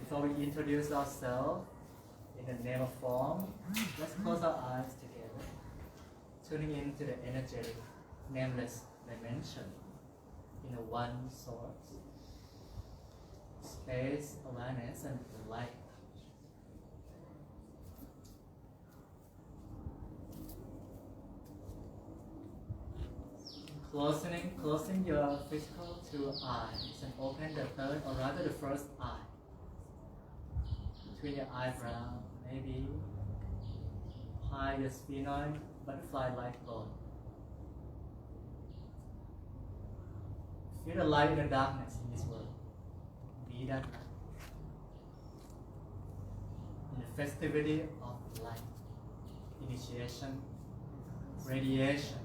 Before we introduce ourselves in the name of form, let's close our eyes together, tuning into the energetic, nameless dimension in a one source, space, awareness, and light. Closing your physical two eyes and open the third, or rather the first eye. Between your eyebrow, maybe hide your sphenoid butterfly-like bone. Feel the light in the darkness in this world. Be that light. In the festivity of light, initiation, radiation,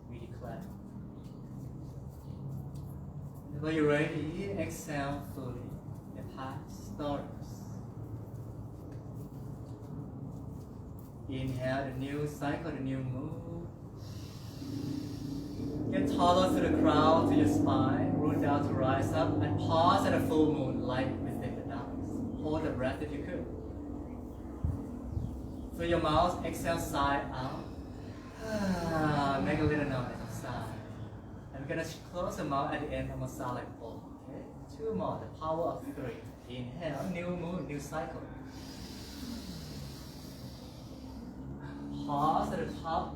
we declare. Whenever you're ready, exhale fully the past stories. Inhale the new cycle, the new moon. Get taller to the crown, to your spine, root down to rise up, and pause at a full moon, light within the darkness. Hold the breath if you could. Through your mouth, exhale side out. Make a little noise of sound. And we're gonna close the mouth at the end of a sound like oh. Okay? 2 more, the power of 3. Inhale, new moon, new cycle. Pause at the top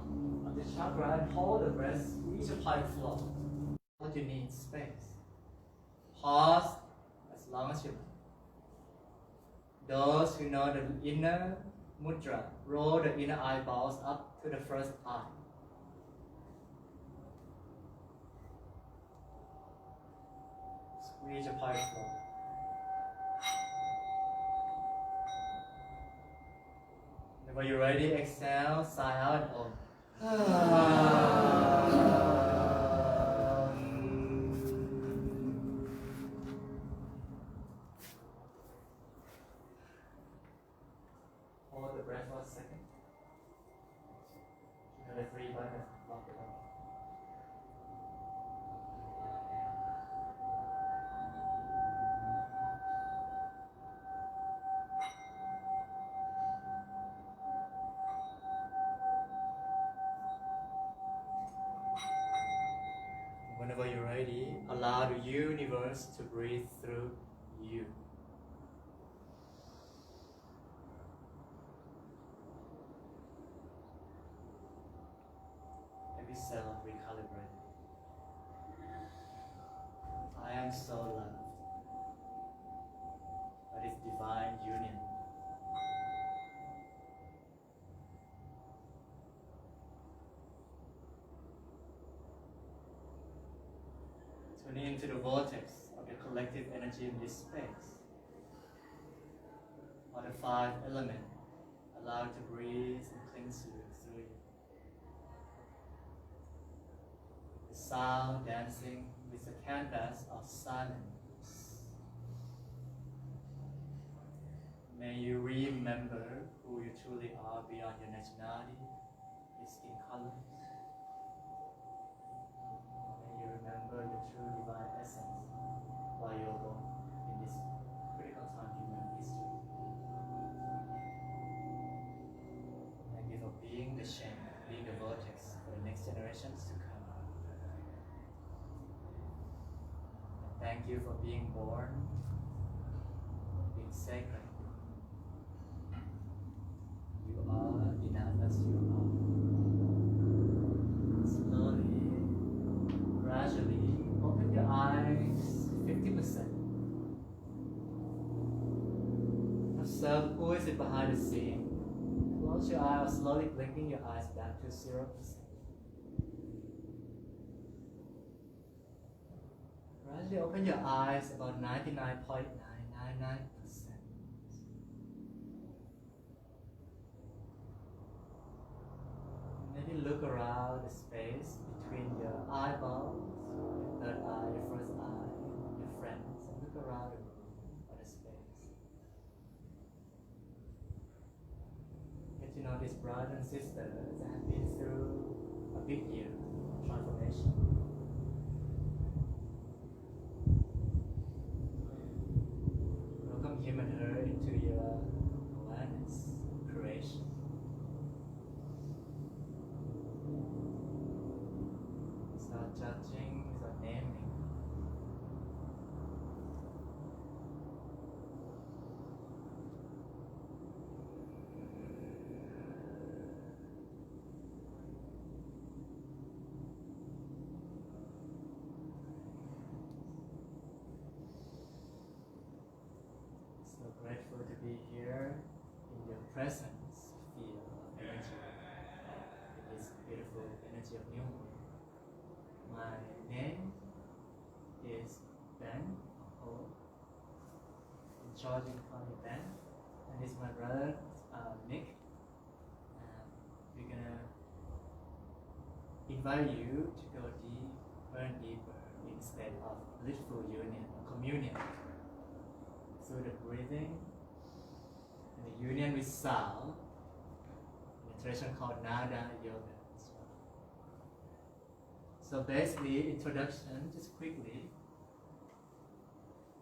of the chakra and hold the breath, reach a pelvic floor. What you need, space. Pause as long as you like. Those who know the inner mudra, roll the inner eyeballs up to the first eye. Squeeze your pelvic floor. When you're ready, exhale, sigh out, Hold the breath for a second. You have a free button, lock it up. Whenever you're ready, allow the universe to breathe through you. Every cell recalibrated. I am so loved by this divine union. Tune into the vortex of your collective energy in this space. All the 5 elements allow it to breathe and cleanse you through you. The sound dancing with the canvas of silence. May you remember who you truly are beyond your nationality, your skin color. May you remember your true divine essence while you're born in this critical time in human history. Thank you for being the shame, being the vortex for the next generations to come. And thank you for being born, being sacred. You are enough as you are. Slowly, gradually, open your eyes 50%. Observe who is it behind the scene. Close your eyes, slowly blinking your eyes back to 0%. Gradually open your eyes about 99.999%. Maybe look around the space between your eyeballs, your third eye, your first eye, your friends, and look around the room or the space. Get to know these brothers and sisters that have been through a big year of transformation. Welcome bring him and her into your awareness, creation. Without judging, without naming. So grateful to be here in your presence, feel energy. It is beautiful energy of new moon. My name is Ben, or in Georgia you call me Ben, and this is my brother Nick. We're gonna invite you to go deeper and deeper in a state of blissful union or communion through the breathing and the union with sound in a tradition called Nada Yoga. So basically, introduction, just quickly,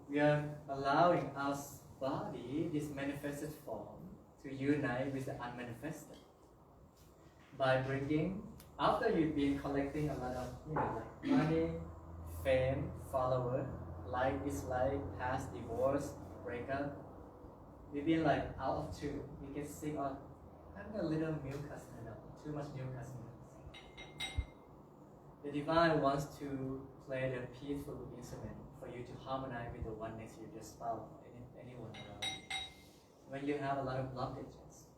we are allowing our body, this manifested form, to unite with the unmanifested by bringing, after you've been collecting a lot of, like money, fame, followers, like, dislike, past, divorce, breakup, we've been like out of tune. We get sick of having a little mucus, too much mucus. The divine wants to play the peaceful instrument for you to harmonize with the one next to you, your spouse, or anyone around you. When you have a lot of blockages,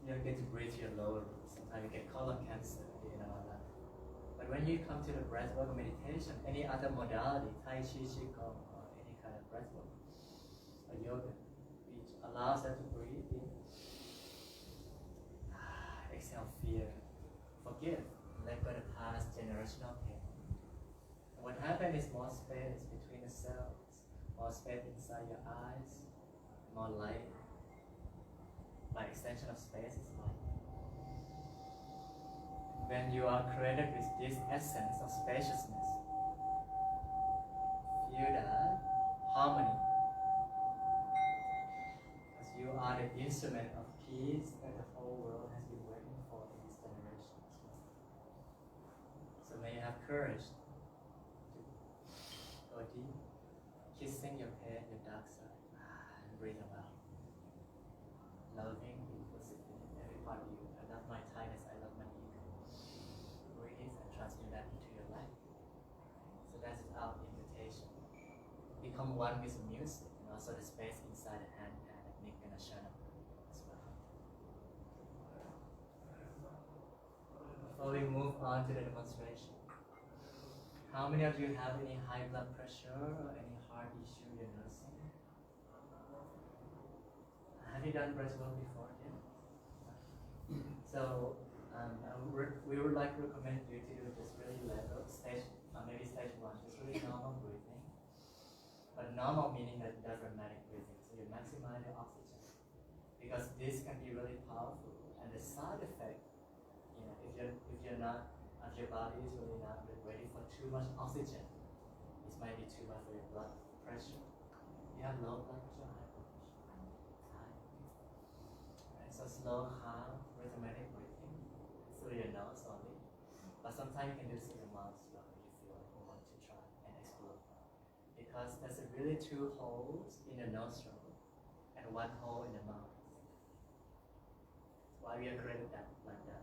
you don't get to breathe your lower ribs. Sometimes you get colon cancer, that. But when you come to the breathwork or meditation, any other modality, Tai Chi, Qigong, or any kind of breathwork, or yoga, which allows us to breathe in, exhale fear, forgive, let go the past generational pain. And what happens is more space between the cells, more space inside your eyes, more light. By extension of space is light. When you are created with this essence of spaciousness, feel that harmony. Because you are the instrument of peace that the whole world has been waiting for in this generation as well. So may you have courage to go deep, kissing your pain, your dark side, and breathe them out. Loving, inclusively, every part of you. I love my tightness, I love my ego. Breathe and transmute that into your life. So that is our invitation. Become one with the music and also the space inside the handpan that Nick gonna show up as well. Before we move on to the demonstration, how many of you have any high blood pressure or any heart issue you're nursing? Have you done breathwork before? Yeah. So we would like to recommend you to do just really level stage, maybe stage 1, just really normal breathing. But normal meaning that diaphragmatic breathing, so you maximize the oxygen, because this can be really powerful. And the side effect, if you're not, if your body is really not ready for too much oxygen, it might be too much for your blood pressure. You have low blood pressure, high blood pressure. High. Right, so slow, calm, rhythmic breathing through your nose only. But sometimes you can do it through your mouth as well if you feel like you want to try and explore. Because there's really 2 holes in the nostril and 1 hole in the mouth. That's why we are created that like that.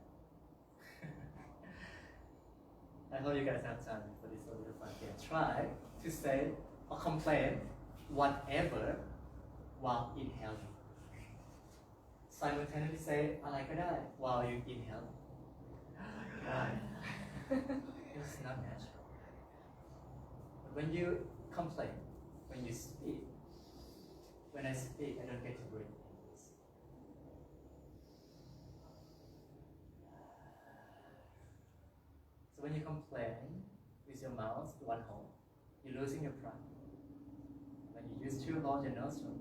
I hope you guys have time for this little fun game. Try to say or complain whatever while inhaling. Simultaneously say "อะไรก็ได้" while you inhale. It's not natural. But when you complain, when you speak, when I speak, I don't get to breathe. So when you complain with your mouth, 1 hole, you're losing your prana. When you use 2 holes in your nostril,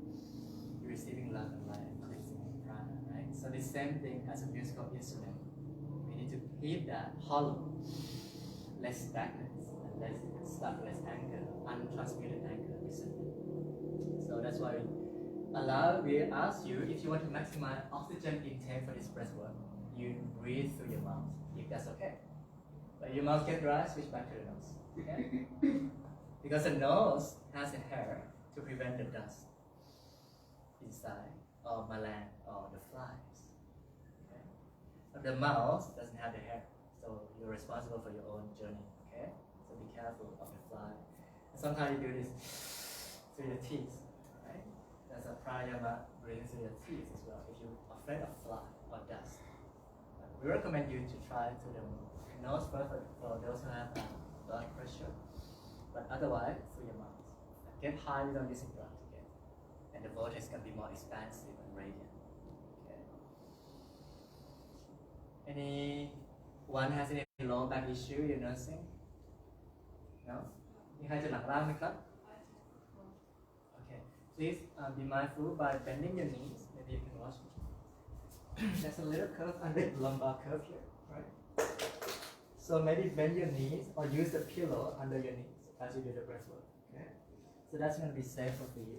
you're receiving love and light and cleansing prana, right? So the same thing as a musical instrument. We need to keep that hollow, less stagnant, and less stuck, less anger, untransmuted anger, resentment. So that's That's why we ask you, if you want to maximize oxygen intake for this breath work, you breathe through your mouth, if that's okay. But your mouth gets dry, switch back to the nose. Okay? Because the nose has a hair to prevent the dust inside, or malan, or the flies. Okay? But the mouth doesn't have the hair, so you're responsible for your own journey. Okay? So be careful of the fly. And sometimes you do this through your teeth. Right? That's a pranayama, breathing through your teeth as well, if you're afraid of fly or dust. We recommend you to try through the nose first for those who have blood pressure, but otherwise through your mouth. Get high without using breath again, and the vortex can be more expansive and radiant. Okay. Anyone has any low back issue you're nursing? No? มีใครเจ็บหลังล่างไหมครับ? Okay. Please be mindful by bending your knees. Maybe you can watch me. There's a little curve under the lumbar curve here, right? So maybe bend your knees or use the pillow under your knees as you do the breath work. Okay? So that's going to be safer for you.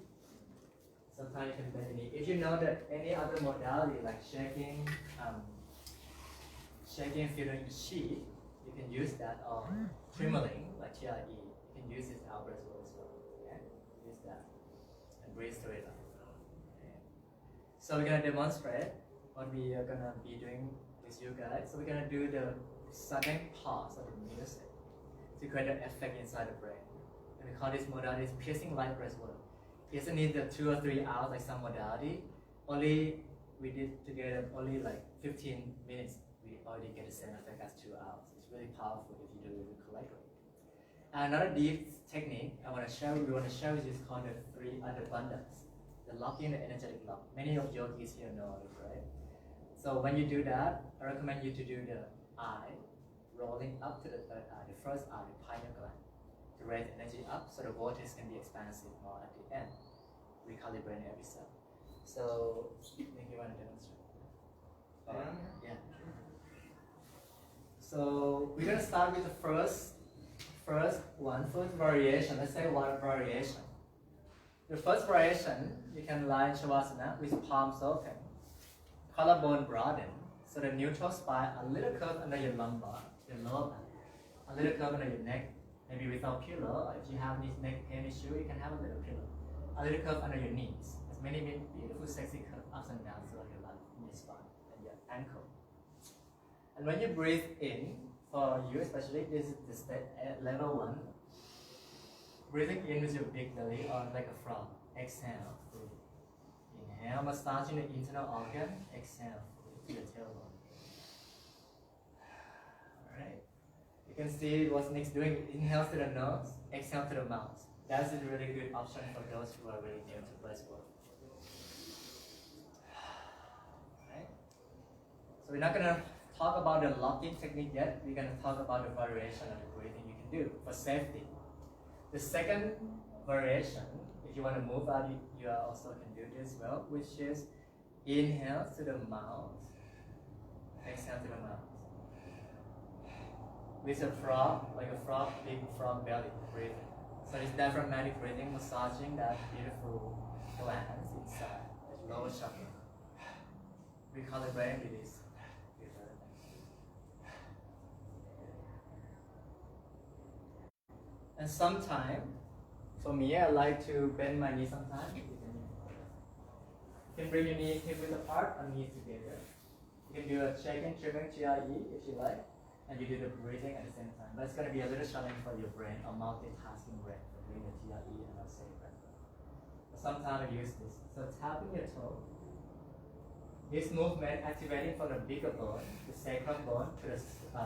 Sometimes you can bend your knee. If you know that any other modality like shaking, filling the sheath, you can use that, or trembling like TRE. You can use this out breath work as well. Okay? Use that and breathe through it. Okay? So we're going to demonstrate what we are going to be doing with you guys. So we're going to do the sudden pause of the music to create an effect inside the brain. And we call this modality piercing light breath work. It doesn't need the 2 or 3 hours like some modality. Only we did together only like 15 minutes. We already get the same effect as 2 hours. It's really powerful if you do it correctly. Another deep technique we want to share with you is called the 3 abundance. The locking, the energetic lock. Many of yogis here know it, right? So when you do that, I recommend you to do the eye rolling up to the third eye, the first eye, the pineal gland, to raise energy up so the vortex can be expansive more at the end, recalibrating every cell. So, I think you want to demonstrate? Yeah. So we're gonna start with the first variation. Let's say one variation. The first variation, you can lie in Shavasana with palms open, collarbone broaden, so the neutral spine, a little curve under your lumbar, your lower back, a little curve under your neck, maybe without pillow. If you have this neck pain issue, you can have a little pillow. A little curve under your knees. There's many beautiful, sexy curves ups and downs throughout your life in your spine and your ankle. And when you breathe in, for you especially, this is the step at level 1. Breathing in with your big belly or like a frog. Exhale. Inhale, massaging the internal organ. Exhale to the tailbone. Alright. You can see what Nick's doing. Inhale to the nose, exhale to the mouth. That's a really good option for those who are really new to breathwork. Alright. So we're not gonna talk about the locking technique yet. We're gonna talk about the variation of the breathing you can do for safety. The second variation, if you want to move out, you also can do this well, which is inhale to the mouth, exhale to the mouth. With a frog, like a frog, big frog belly breathing. So it's diaphragmatic breathing, massaging that beautiful glands inside, the lower chakra. Recalibrating with this. And sometimes, for me, I like to bend my knee sometimes. You can bring your knees hip width apart and knees together. You can do a shaking, trimming, GIE if you like, and you do the breathing at the same time. But it's going to be a little challenge for your brain, or multitasking brain, for doing the GIE and the same breath. But sometimes I use this. So tapping your toe. This movement activating from the bigger bone, the sacrum bone, to the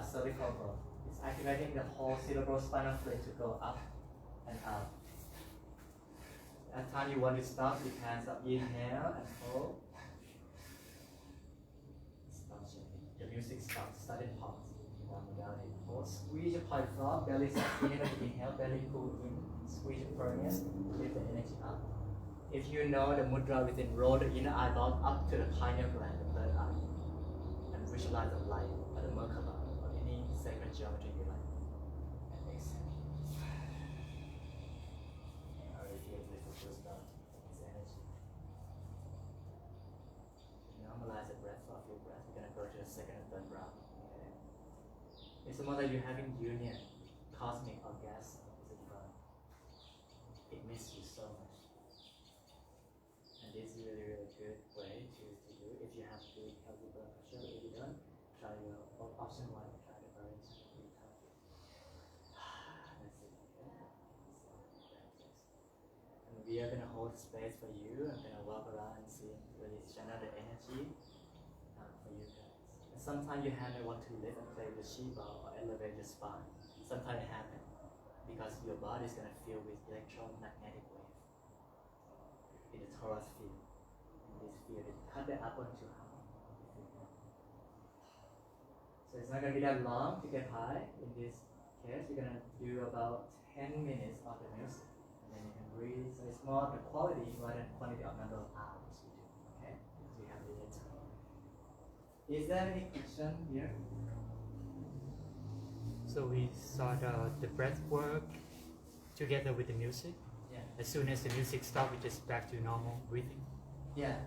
cervical bone. It's activating the whole cerebrospinal fluid to go up and out. At time you want to stop, you hands up, inhale and hold. Stop shaking. The music stops, sudden pause. One modality. Hold, squeeze your pelvic floor, belly inhale, belly pull in, squeeze your perineum, lift the energy up. If you know the mudra within, roll the inner eyeball up to the pineal gland, the third eye, and visualize the light or the Merkaba or any sacred geometry you like. And exhale. I already feel beautiful goosebumps. It's energy. It's more like you're having union, cosmic orgasm with God. It misses you so much. And this is really, really good way to do if you have good healthy blood pressure. If you don't, try your option one, try the orange tea. That's it, okay? And we are gonna hold space for you. I'm gonna walk around and see really channel the energy for you guys. And sometimes your hand may want to lift and play with the Shiva or elevate your spine. Sometimes it happens because your body is gonna feel with electromagnetic wave in the torus field. And this field is cut it up onto how. So it's not gonna be that long to get high. In this case, you're gonna do about 10 minutes of the music. And then you can breathe. So it's more of the quality rather than quantity of number of hours we do. Okay? Because we have limited time. Is there any question here? So we start the breath work together with the music. Yeah. As soon as the music stops, we just back to normal breathing. Yeah.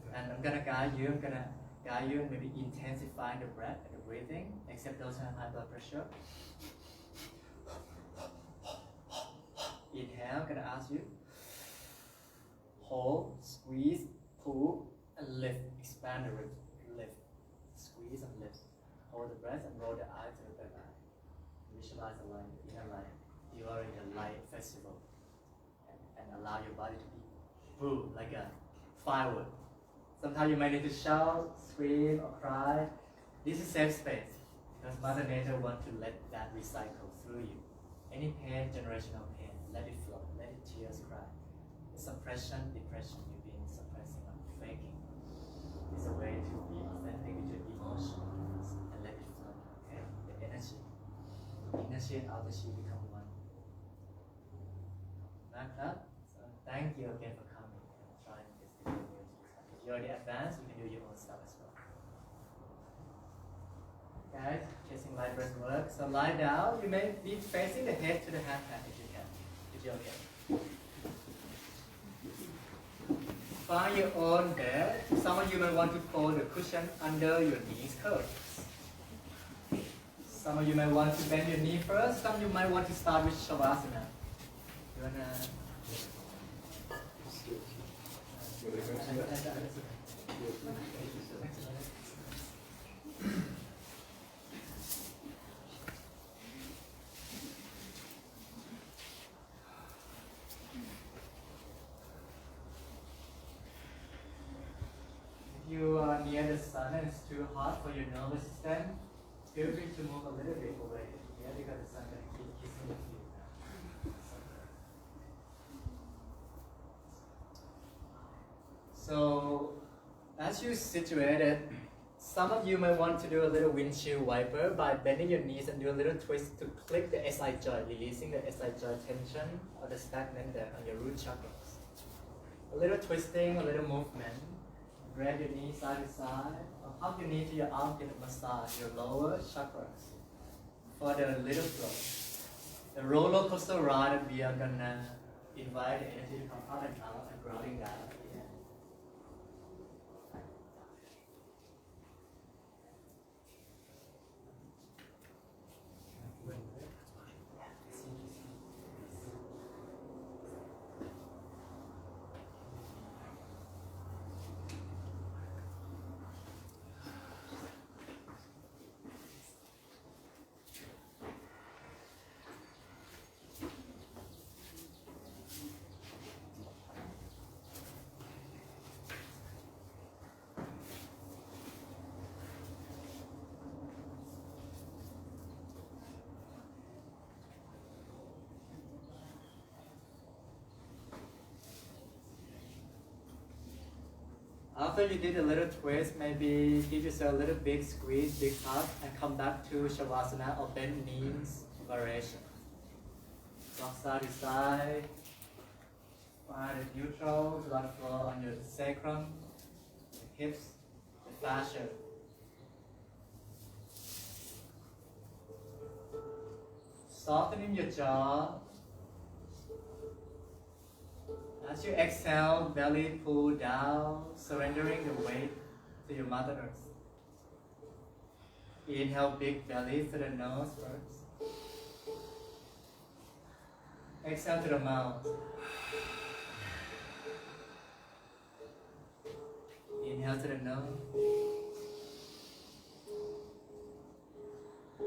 Okay. And I'm gonna guide you. I'm gonna guide you and maybe intensify the breath and the breathing, except those who have high blood pressure. Inhale, I'm gonna ask you. Hold, squeeze, pull, and lift. Expand the ribs. Lift. Squeeze and lift. Hold the breath and roll the eye to the back eye. Visualize the light, the inner light. You are in the light festival. And allow your body to be full, like a firework. Sometimes you might need to shout, scream, or cry. This is safe space because Mother Nature wants to let that recycle through you. Any pain, generational pain, let it flow, let it tears cry. The suppression, depression you've been suppressing or faking is a way to be authentic with your emotion and let it flow. Okay, the energy, inner chi and outer chi become one. Back up. So thank you again for coming and trying this video. If you're already advanced, you can do your own stuff as well. Guys, chasing light breath work. So lie down. You may be facing the head to the handpan if you can. If you're okay. Find your own bed. Some of you may want to fold the cushion under your knees curves. Some of you may want to bend your knee first. Some of you might want to start with Shavasana. You wanna? If you are near the sun and it's too hot for your nervous system, feel free to move a little bit away here because the sun can keep kissing your feet now. So, as you're situated, some of you may want to do a little windshield wiper by bending your knees and do a little twist to click the SI joint, releasing the SI joint tension or the stagnant there on your root chakras. A little twisting, a little movement. Grab your knee side to side, or hug your knee to your armpit and massage your lower chakras for the little flow. The roller coaster ride, we are gonna invite the energy to come up and out and grounding down. After you did a little twist, maybe give yourself a little big squeeze, big hug, and come back to Shavasana or bend knees variation. Rock side to side. Find a neutral blood flow on your sacrum, the hips, the fascia. Softening your jaw. As you exhale, belly pull down, surrendering the weight to your Mother Earth. Inhale, big belly to the nose first. Exhale to the mouth. Inhale to the nose.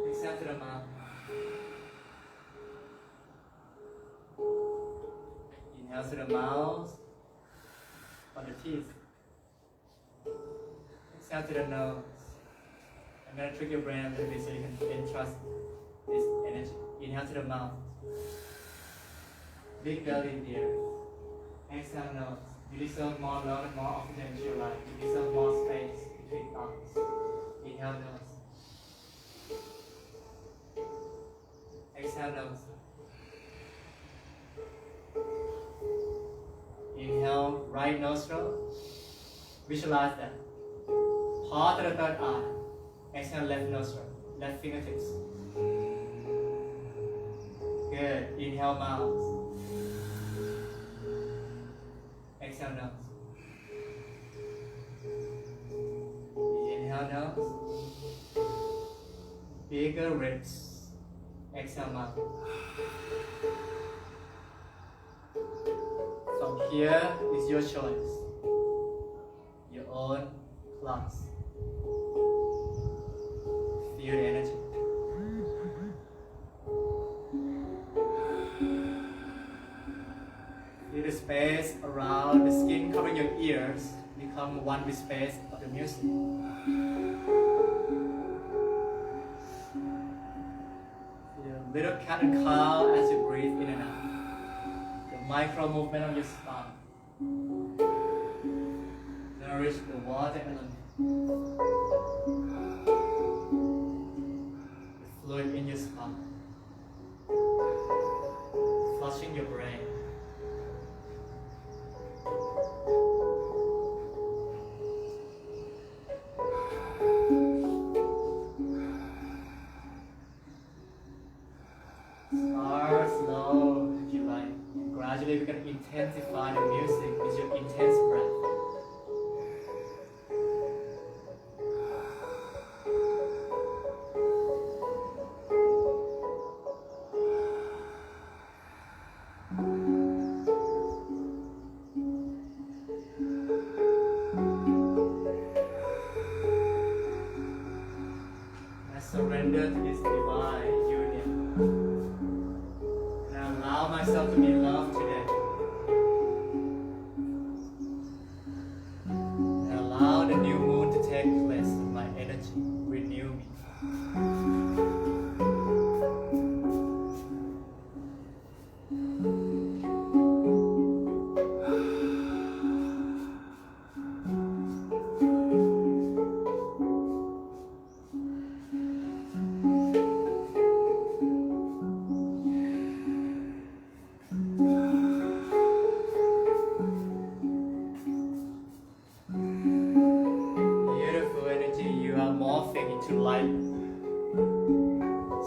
Exhale to the mouth. Inhale to the mouth or the teeth. Exhale to the nose. I'm going to trick your brain a little bit so you can entrust this energy. Inhale to the mouth. Big belly here. Exhale nose. You deserve more love and more oxygen in your life. You deserve more space between thoughts. Inhale nose. Exhale nose. Inhale right nostril. Visualize that. Pause to the third eye. Exhale left nostril, left fingertips. Good. Inhale mouth. Exhale nose. Inhale nose. Bigger ribs. Exhale mouth. From here is your choice. Your own class. Feel the energy. Feel the space around the skin covering your ears become one with space of the music. Feel a little cat and cow as you breathe in and out. The micro movement of your spine. Nourish the water element. Fluid in your spine, flushing your brain. Start slow if you like. Gradually we're going to intensify the music with your intense breath. Surrender to this divine union and allow myself to be loved today. And allow the new moon to take place in my energy, renew me.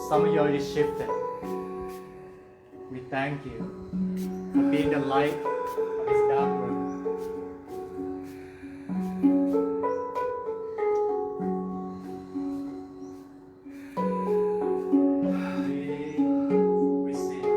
Some of you already shifted. We thank you for being the light of this dark room. We receive.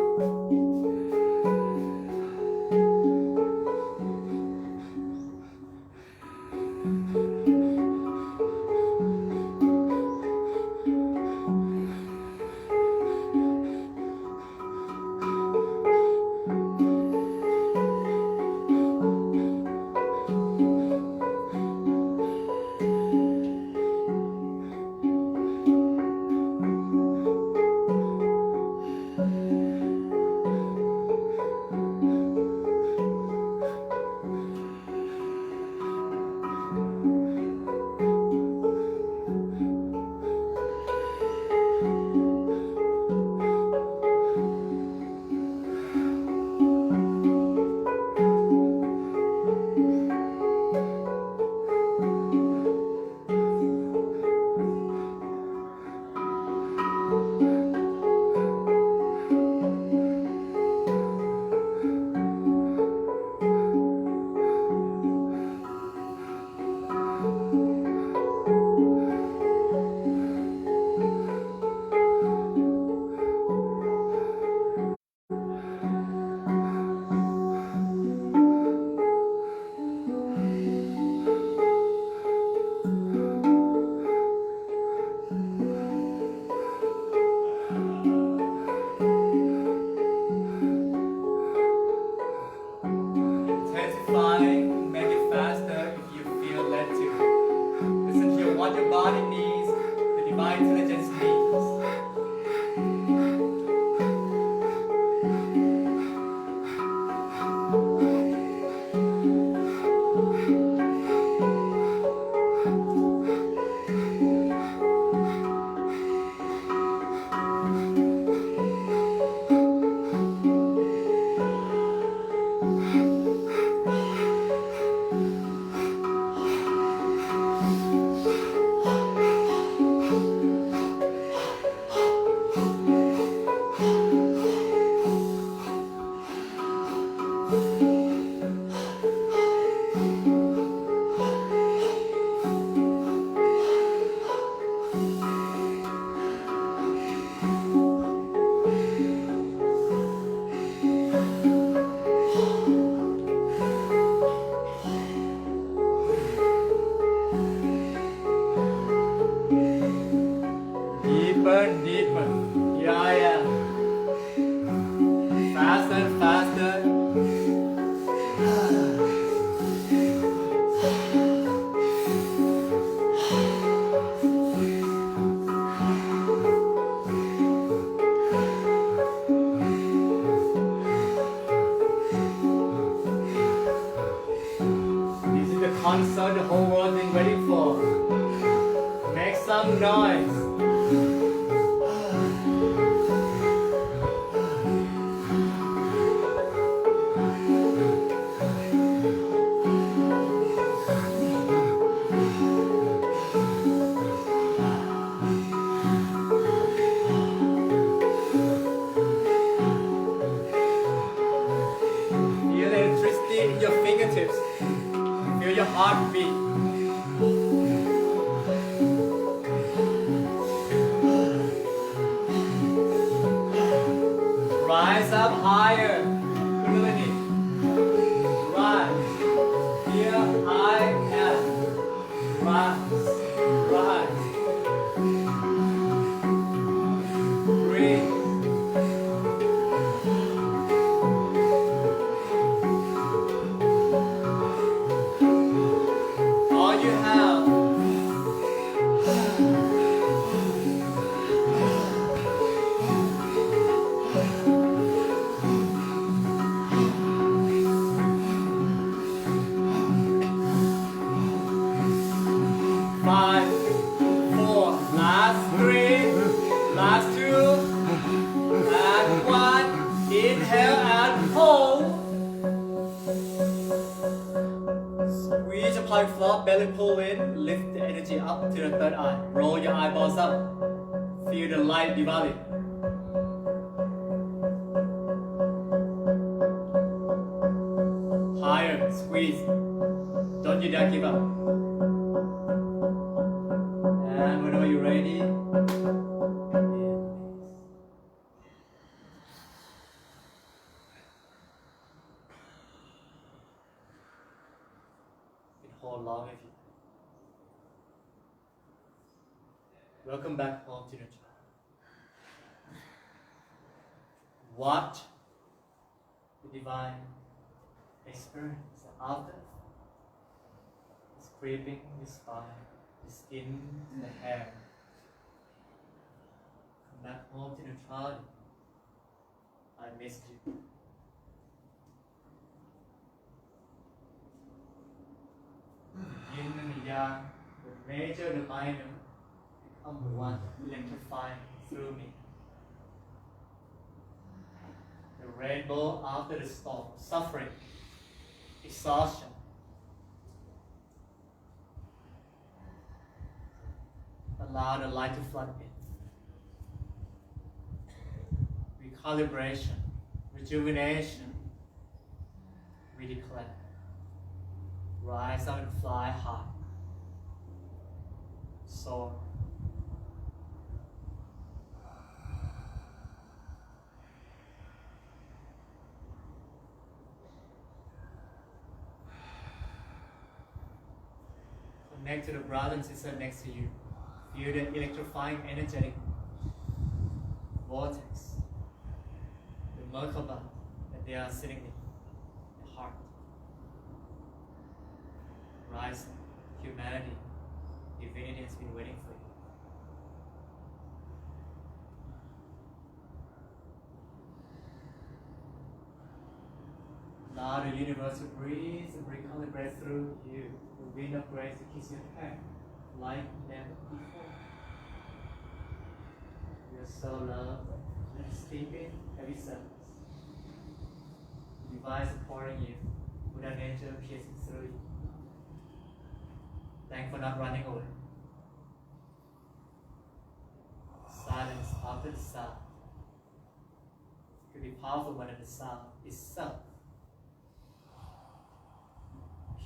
fine, make it faster if you feel led to. Listen to what your body needs, the divine intelligence needs. Deeper. Yeah. Faster. This is the concert the whole world is waiting for. Make some noise. Feel the electricity in your fingertips. Feel your heartbeat. Rise up higher. Humility. Rise. Here I am. Rise. Breathe. All you have. Five, four, last three, last two, and one. Inhale and hold. Squeeze your pelvic floor, belly pull in, lift the energy up to the third eye. Roll your eyeballs up. Feel the light Diwali. Higher, squeeze. Don't you dare give up. And whenever you're ready, hold long if you. Welcome back home to the child. Watch the divine experience after it's creeping the spine, the skin, the hair. Come back home to the child. I missed you. Yin and the yang, the major, the minor, become the one electrifying through me. The rainbow after the storm, suffering, exhaustion. Allow the light to flood in. Recalibration, rejuvenation, we declare. Rise up and fly high. Soar. Connect to the brother and sister next to you. Feel the electrifying, energetic vortex, the Merkaba that they are sitting in the heart. humanity, divinity has been waiting for you. Allow the universe to breathe and bring all the breath through you. The wind of grace to kiss your head like never before. You are so loved. Let's deep in heavy service. The divine supporting you. Buddha nature piercing through you. Thank for not running away. Silence after the sound. It could be powerful when the sound itself.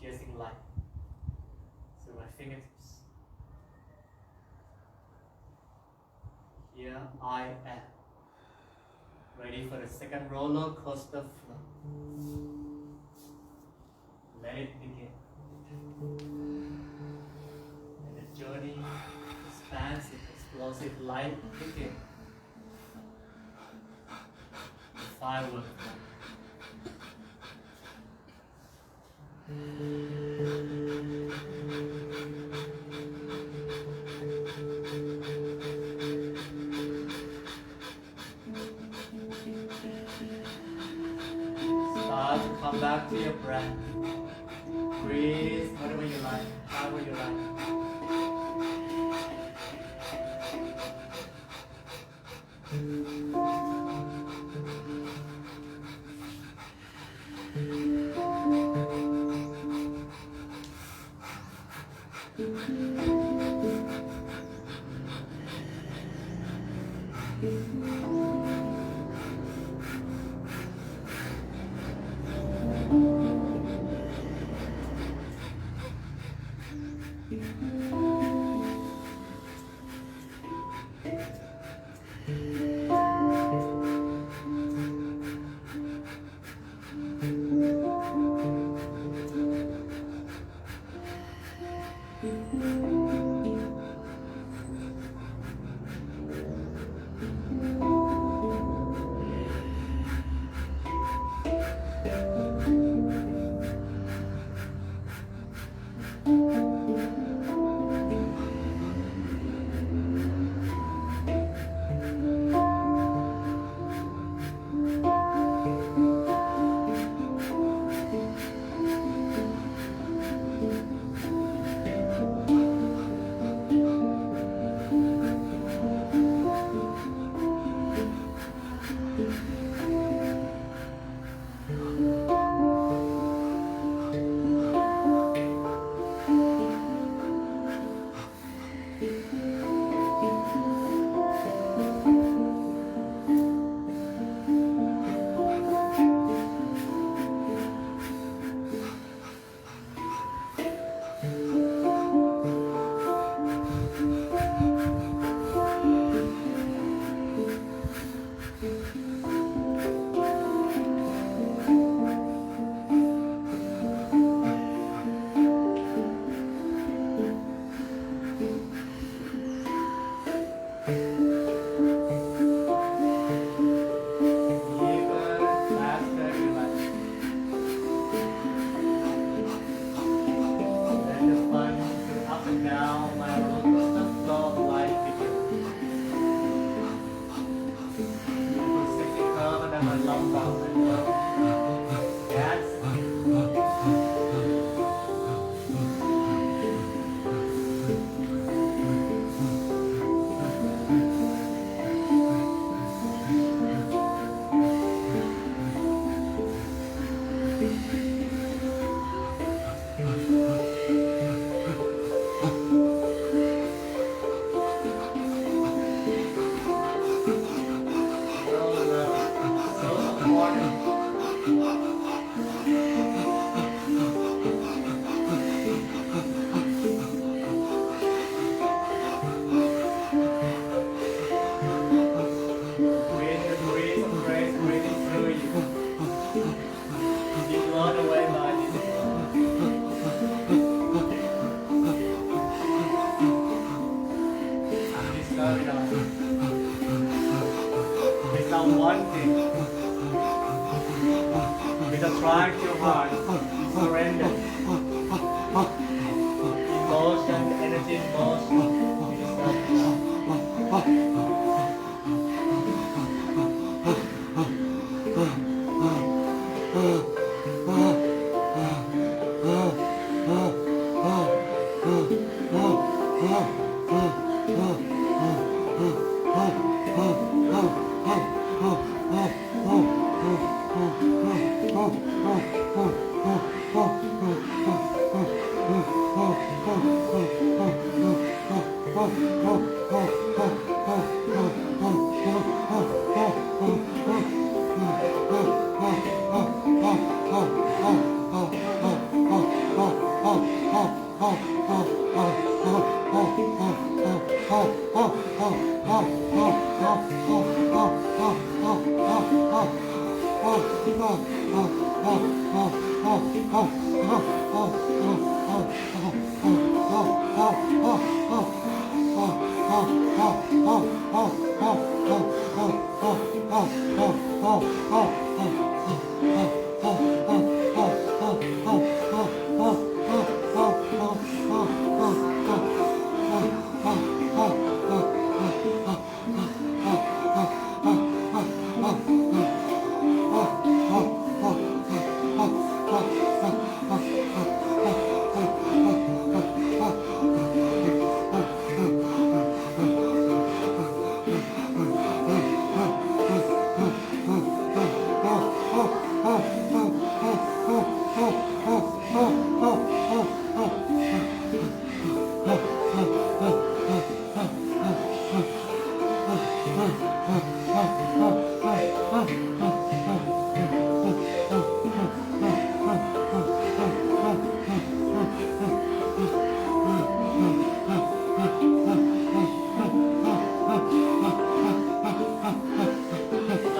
Piercing light through my fingertips. Here I am, ready for the second roller coaster flow. Let it begin. And the journey, expansive, explosive light begin. The firework. Start to come back to your breath. Breathe whatever you like, however you like.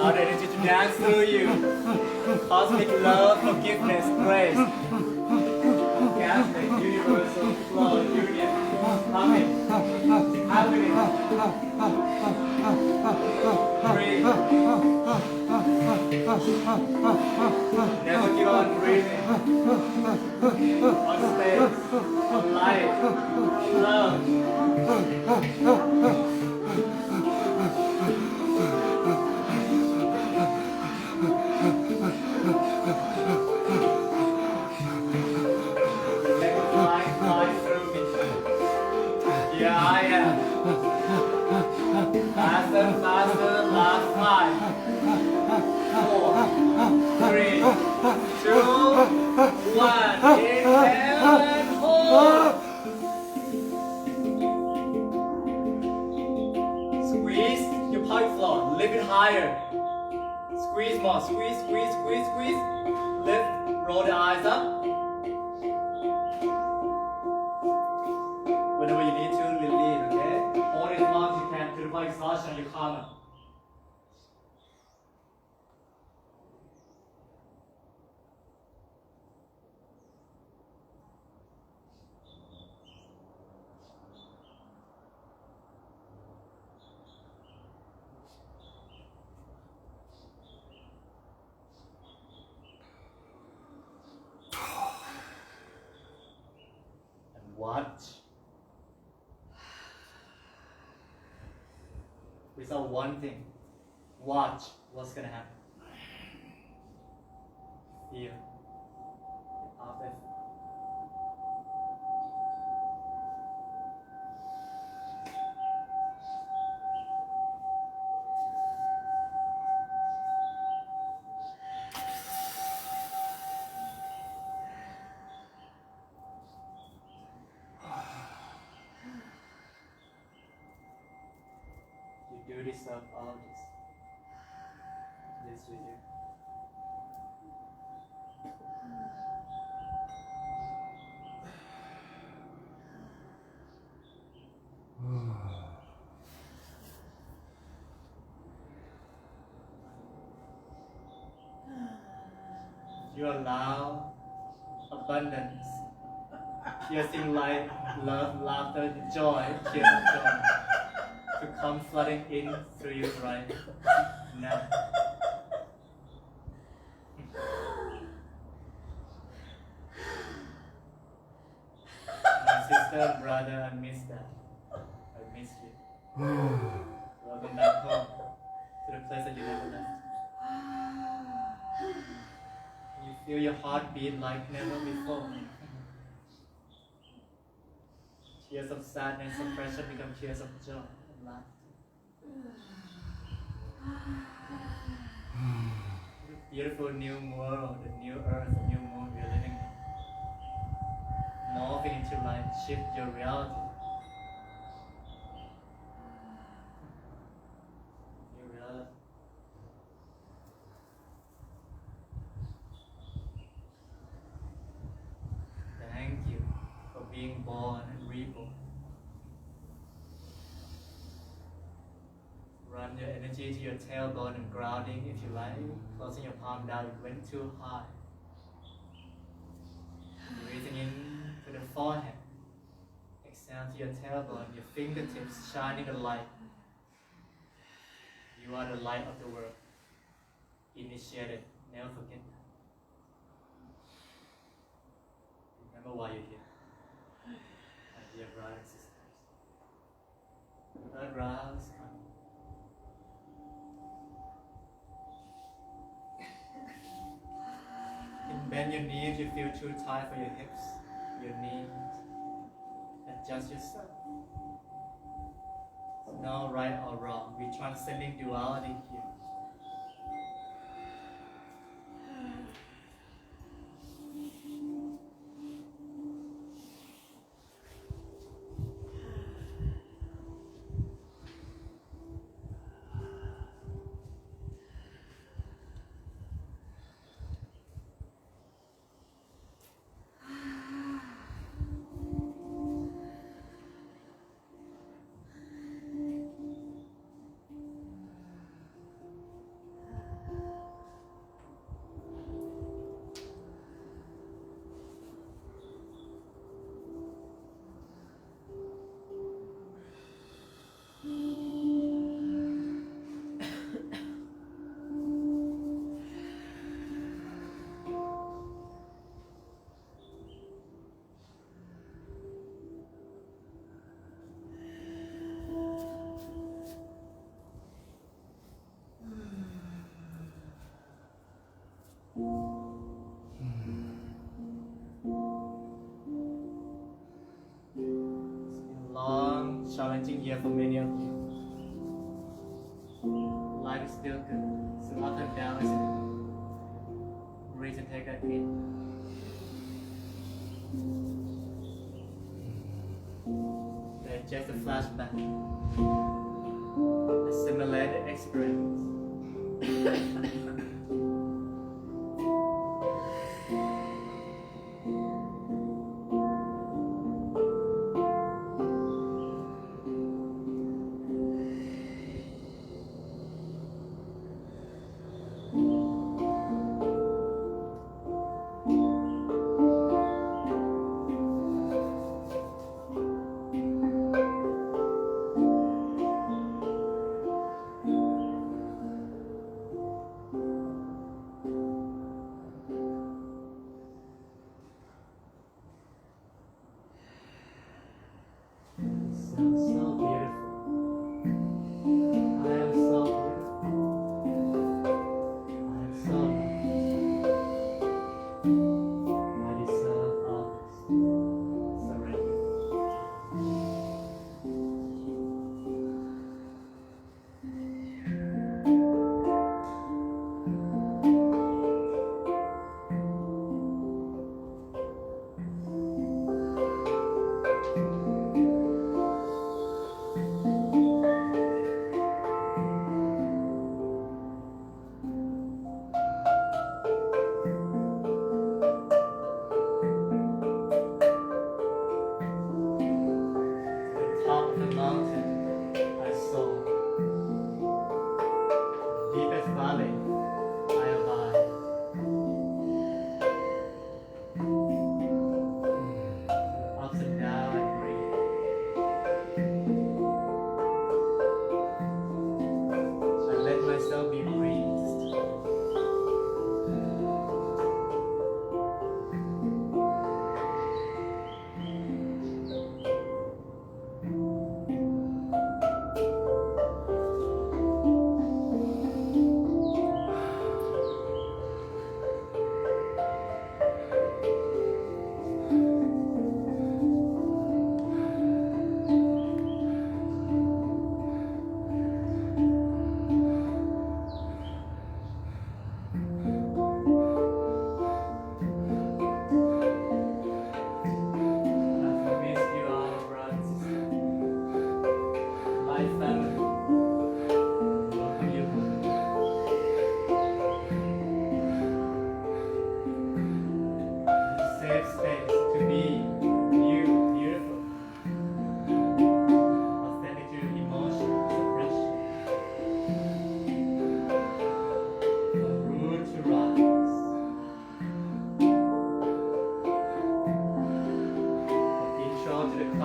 Now the energy to dance through you. Cosmic love, forgiveness, grace. Cosmic, universal flow, union, loving, happiness. Breathe. Never give on breathing. On space, on light, love. Fly through me. Yeah, I am. Faster, faster, last 5, 4, 3, 2, 1. Inhale and hold. Squeeze your pelvic floor. Lift it higher. Squeeze more. Squeeze, squeeze, squeeze, squeeze. Lift. Roll the eyes up. Whenever you need to, release, okay? Hold it as long as you can to avoid exhaustion, you calmer. And watch. Without one thing, watch what's gonna happen. Feel. After. You deserve all this. Yes, you do. You allow abundance, piercing light, love, laughter, joy, tears of joy to come flooding in through you right now. My sister, brother, I miss that. I miss you. Welcome back home to the place that you never left. You feel your heart beat like never before. Tears of sadness and pressure become tears of joy and laughter. The beautiful new world, the new earth, the new moon we are living in. Morphing into light, shift your reality. New reality. Thank you for being being born and reborn. Run your energy to your tailbone and grounding if you like, closing your palm down if it went too high. Breathing in to the forehead. Exhale to your tailbone, your fingertips shining the light. You are the light of the world. Initiate it, never forget that. Remember why you're here. My dear brothers and sisters. Third round is coming. And bend your knees, you feel too tight for your hips, your knees. Adjust yourself. No right or wrong. We're transcending duality here. Challenging year for many of you. Life is still good. Some up and down, isn't it? Breathe and take that in. Digest the flashback. Assimilate the experience.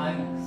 kindness.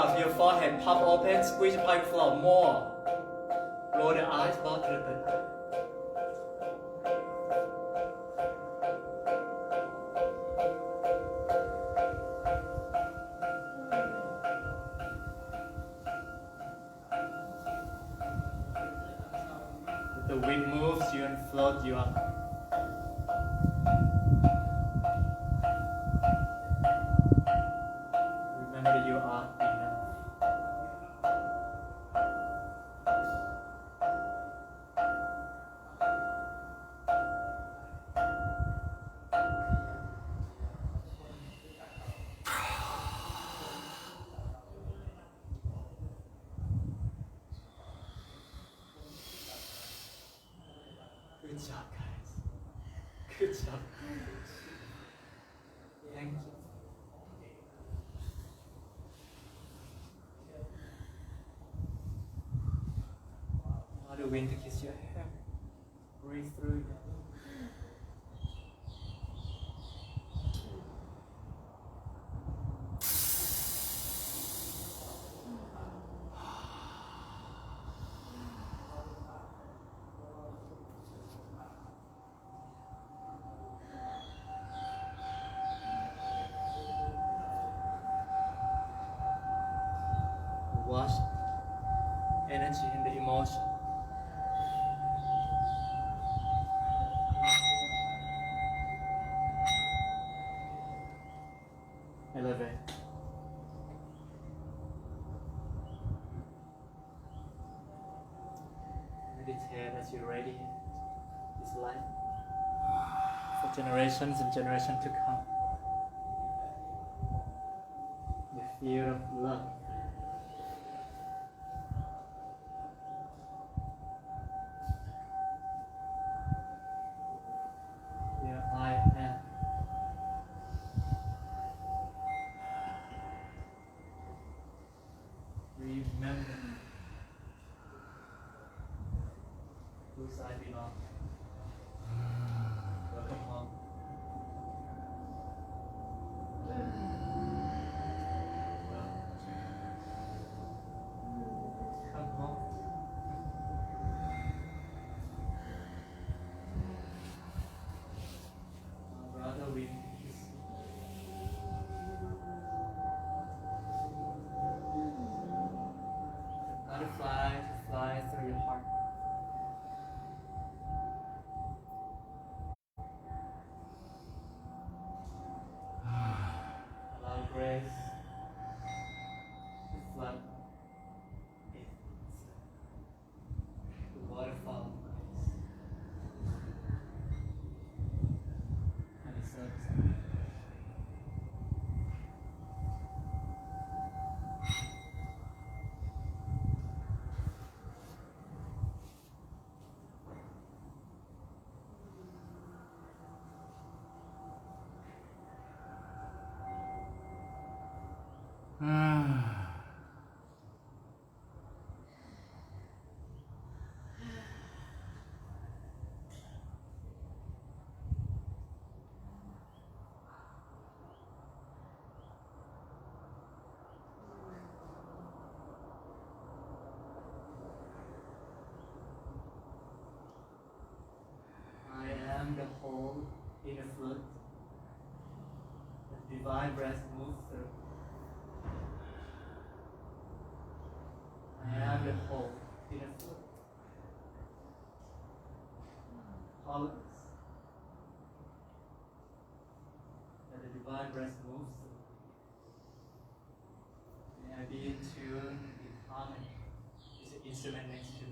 down to your forehead, palm open, squeeze your pelvic floor more. Roll the eyes, bow to the belly. The wind moves you and floats you up. Remember that you are enough. Good job, guys. Good job. Thank you. Allow the wind to kiss your hair. Breathe through it. Wash energy in the emotion. Elevate. Meditate as you ready this life for generations and generations to come. The fear of love. Here I am. Remember whose I belong. Welcome home. Come home. My brother will kiss you. Butterfly to fly through your heart. Allow grace to flood in. The waterfall of grace. And the sunset. I am the whole inner fluid. The divine breath moves through. I am the whole inner fluid. Hollows. And the divine breath moves through. May I be in tune, in harmony with the instrument next to me.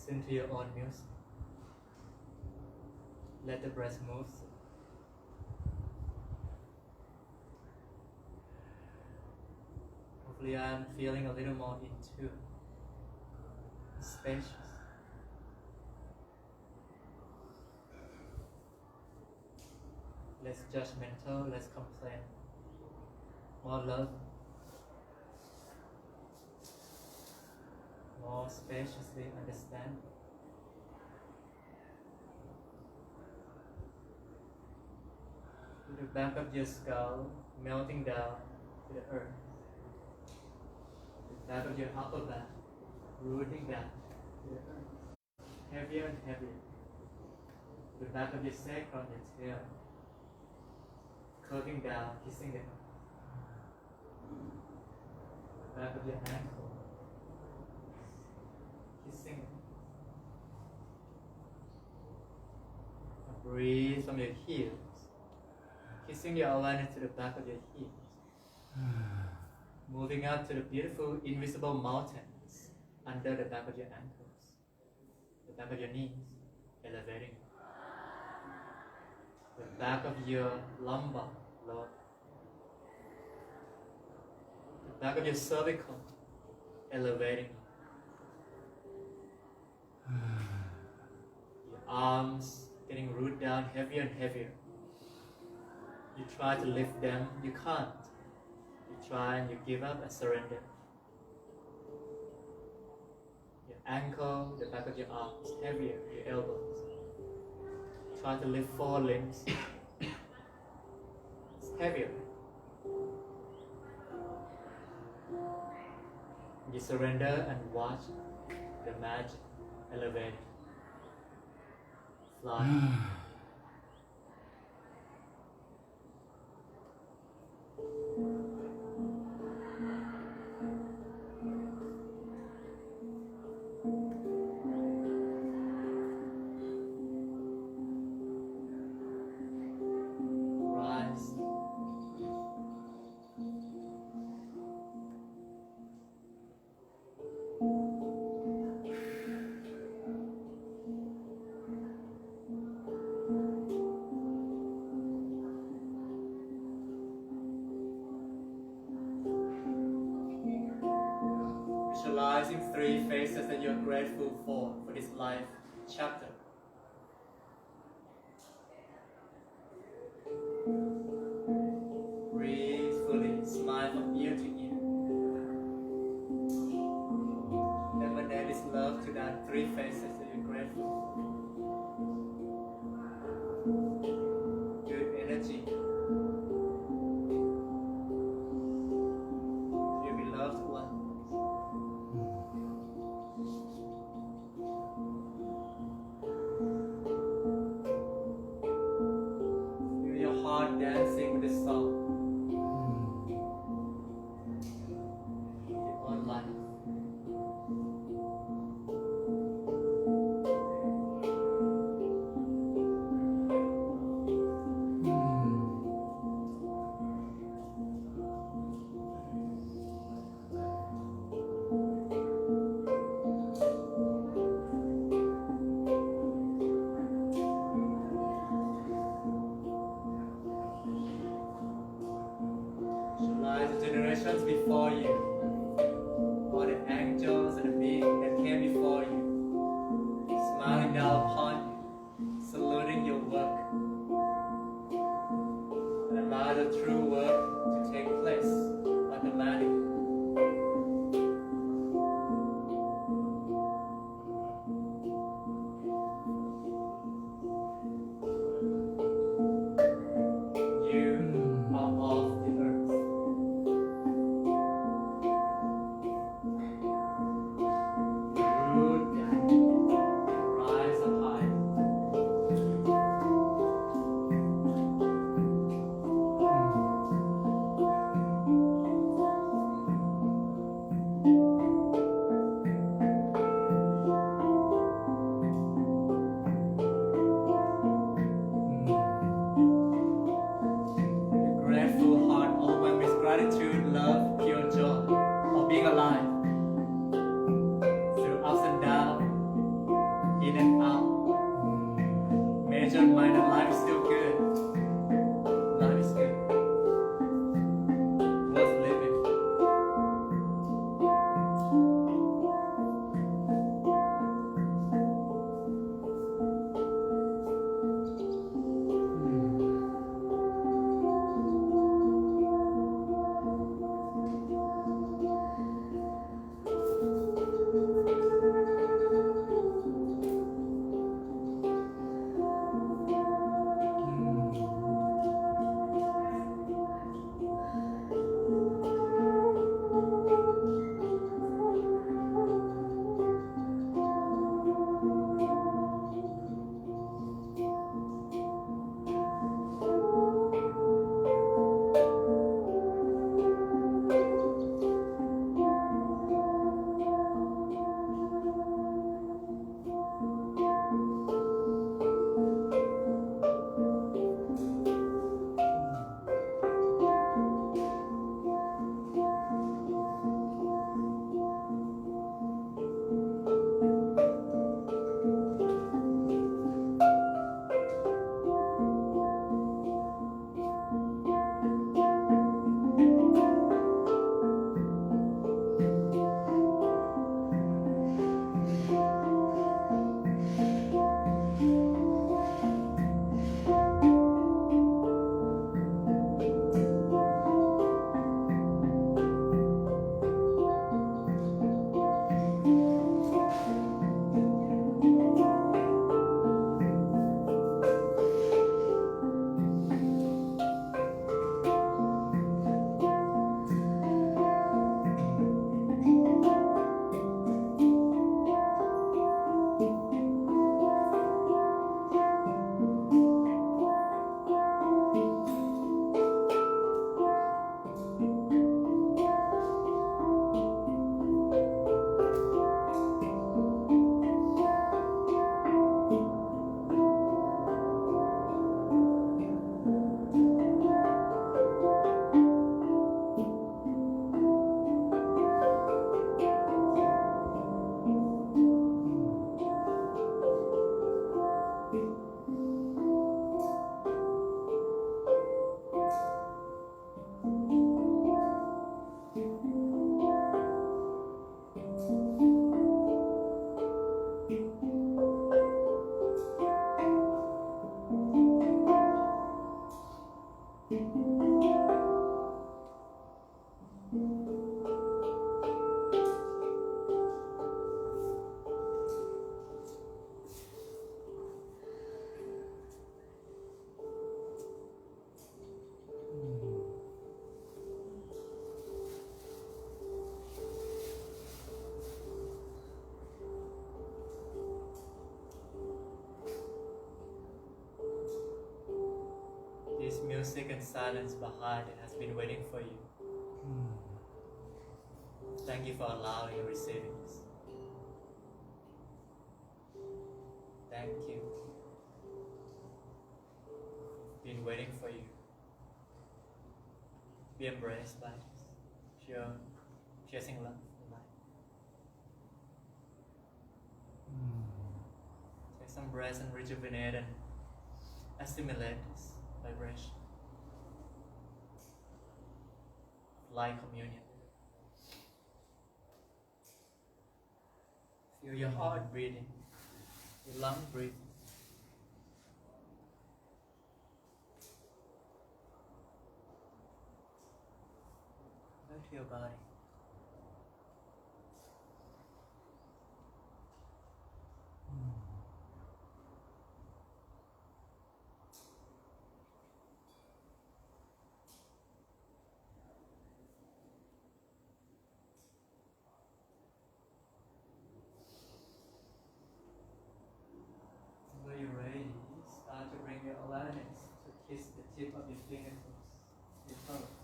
Listen to your own music. Let the breath move. Hopefully I'm feeling a little more into spacious. Less judgmental, less complaint. More love. More spaciously understand. To the back of your skull, melting down to the earth. The back of your upper back, rooting down to the earth. Heavier and heavier. The back of your sacrum, your tail, curving down, kissing the earth. The back of your ankle, kissing it. And breathe from your heels, kissing your awareness to the back of your heels. Moving up to the beautiful invisible mountains under the back of your ankles, the back of your knees, elevating it. The back of your lumbar, lower. The back of your cervical, elevating it. Your arms getting rooted down heavier and heavier. You try to lift them, you can't. You try and you give up and surrender. Your ankle, the back of your arms, heavier, your elbows. Try to lift 4 limbs. It's heavier. You surrender and watch the magic elevate, fly. Visualizing 3 phases that you're grateful for this life chapter. Breathe fully, smile from ear to ear. Emanate this love to that 3 phases that you're grateful for. Good energy. Your beloved one. Dancing with the song. Your own life. The generations before you, all the angels and the beings that came before you, smiling down upon you, saluting your work, and allow the true work to take place automatically. You are of the earth. This music and silence behind it has been waiting for you. Thank you for allowing and receiving this. Thank you. Been waiting for you. Be embraced by this pure, piercing love and light. Take some breaths and rejuvenate and assimilate this vibration. Light communion. Feel your heart breathing, your lung breathing. Go to your body. When you're ready, start to bring your awareness to kiss the tip of your fingertips, your toes.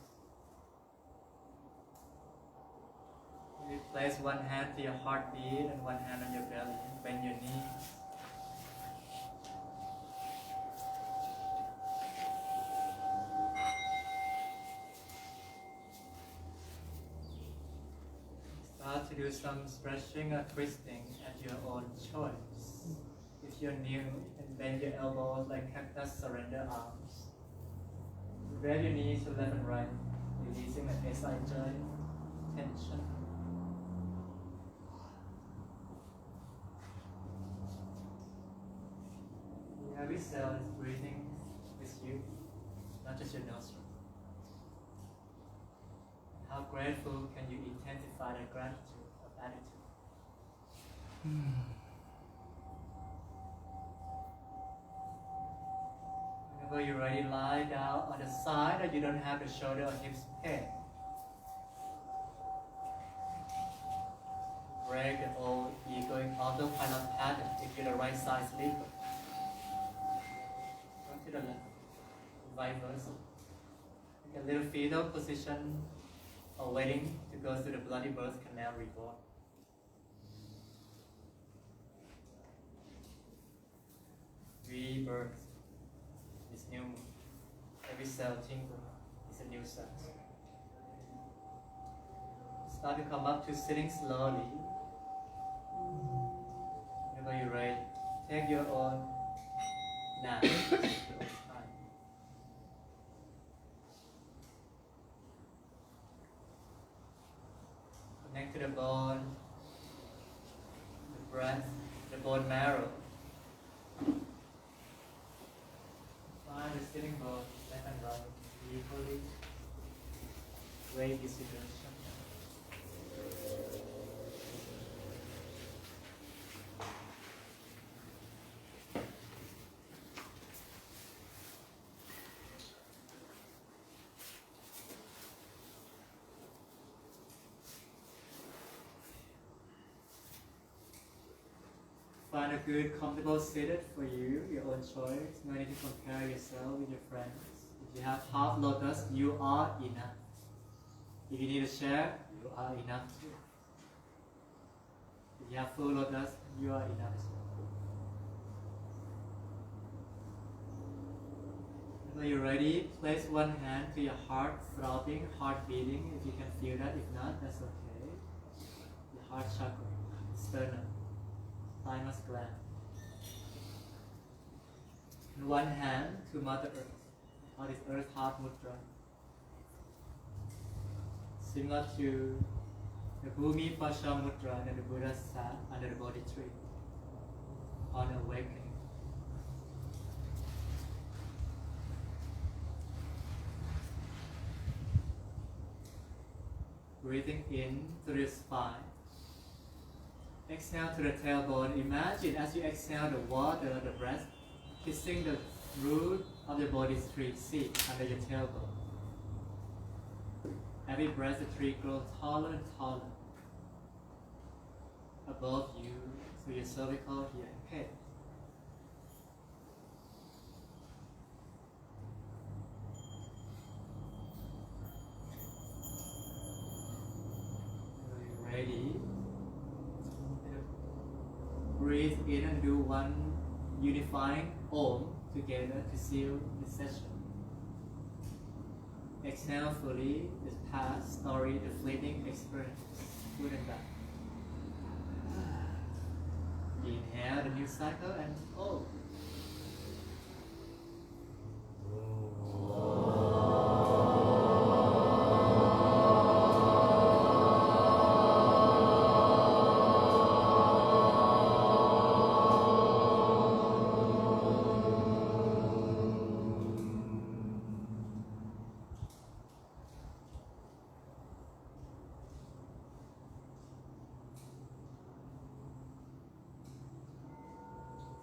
You place one hand to your heartbeat and one hand on your belly. Bend your knees. Start to do some stretching or twisting at your own choice. If you're new, and bend your elbows like cactus, surrender arms. Grab your knees to left and right, releasing the SI joint tension. Every cell is breathing with you, not just your nostril. How grateful can you intensify that gratitude of attitude? Whenever you're ready, lie down on the side that you don't have the shoulder or hips bent. Break the old egoic autopilot pattern if you're the right side sleeper. Go to the left, vice versa. Take a little fetal position or waiting to go through the bloody birth canal reborn. Rebirth is new moon. Every cell tingle is a new cell. Start to come up to sitting slowly. Whenever you're ready, take your own nap, your own time. Connect to the bone, the breath, the bone marrow. Find the sitting bones, left and right, equally. Weight distribution. Find a good, comfortable seated for you, your own choice. No need to compare yourself with your friends. If you have half lotus, you are enough. If you need a share, you are enough too. If you have full lotus, you are enough as well. When you're ready, place one hand to your heart, throbbing, heart beating. If you can feel that, if not, that's okay. Your heart chakra, sternum. Thymus gland. And one hand to Mother Earth. Heart is Earth Heart Mudra. Similar to the Bhumi Pasha Mudra and the Buddha sat under the Bodhi tree on awakening. Breathing in through your spine. Exhale to the tailbone. Imagine as you exhale the water, the breath, kissing the root of your body's tree seat under your tailbone. Every breath, the tree grows taller and taller above you, through your cervical here, head. When you're ready, breathe in and do one unifying Om together to seal the session. Exhale fully, the past story, the fleeting experience, good and bad. Inhale the new cycle and Om.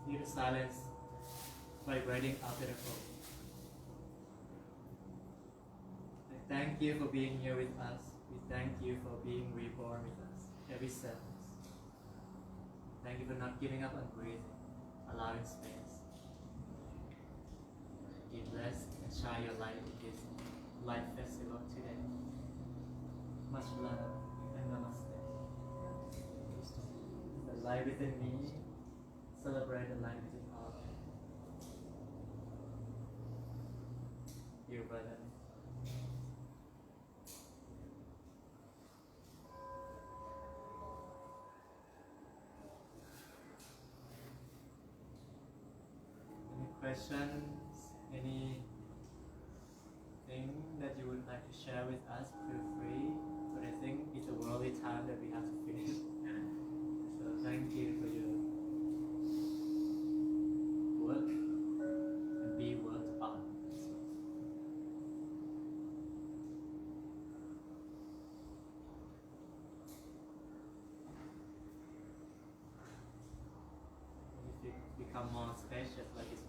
Feel the silence vibrating after the flow. Thank you for being here with us. We thank you for being reborn with us every second. Thank you for not giving up on breathing, allowing space. Be blessed and shine your light in this light festival today. Much love and namaste. The light within me, celebrate the light within all. Dear brother. Any questions? Anything that you would like to share with us? Feel free. But I think it's a worldly time that we have to finish. So thank you for your work and be worked on. If you become more spacious, like it's